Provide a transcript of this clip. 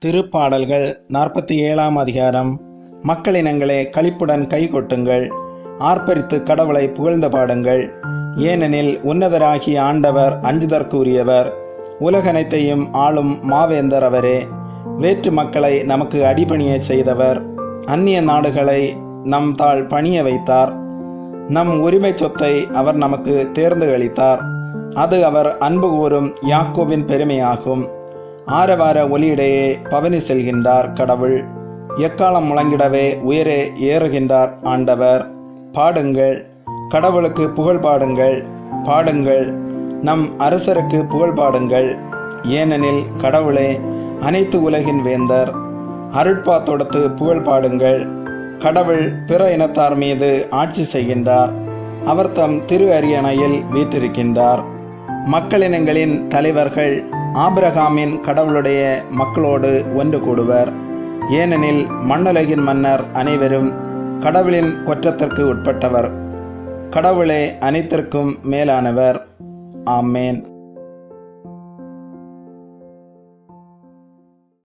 திருப்பாடல்கள் 47ஆம் அதிகாரம். மக்களினங்களே, களிப்புடன் கை கொட்டுங்கள், ஆர்ப்பரித்து கடவுளை புகழ்ந்து பாடுங்கள். ஏனெனில் உன்னதராகிய ஆண்டவர் அஞ்சுதற்குரியவர், உலகனைத்தையும் ஆளும் மாவேந்தர் அவரே. வேற்று மக்களை நமக்கு அடிபணிய செய்தவர், அந்நிய நாடுகளை நம் தாள் பணிய வைத்தார். நம் உரிமை சொத்தை அவர் நமக்கு தேர்ந்து அளித்தார். அது அவர் அன்பு கூறும் யாக்கோபின் பெருமையாகும். ஆரவார ஒலியிடையே பவனி செல்கின்றார் கடவுள், எக்காலம் முழங்கிடவே உயரே ஏறுகின்றார் ஆண்டவர். பாடுங்கள், கடவுளுக்கு புகழ் பாடுங்கள், பாடுங்கள், நம் அரசருக்கு புகழ் பாடுங்கள். ஏனெனில் கடவுளே அனைத்து உலகின் வேந்தர். அருட்பா தொடுத்து புகழ் பாடுங்கள். கடவுள் பிற இனத்தார் மீது ஆட்சி செய்கின்றார், அவர் தம் திரு அரியணையில் வீற்றிருக்கின்றார். மக்களினங்களின் தலைவர்கள் ஆபிரகாமின் கடவுளுடைய மக்களோடு ஒன்று கூடுவர். ஏனெனில் மண்ணுலகின் மன்னர் அனைவரும் கடவுளின் குற்றத்திற்கு உட்பட்டவர். கடவுளே அனைத்திற்கும் மேலானவர். ஆமேன்.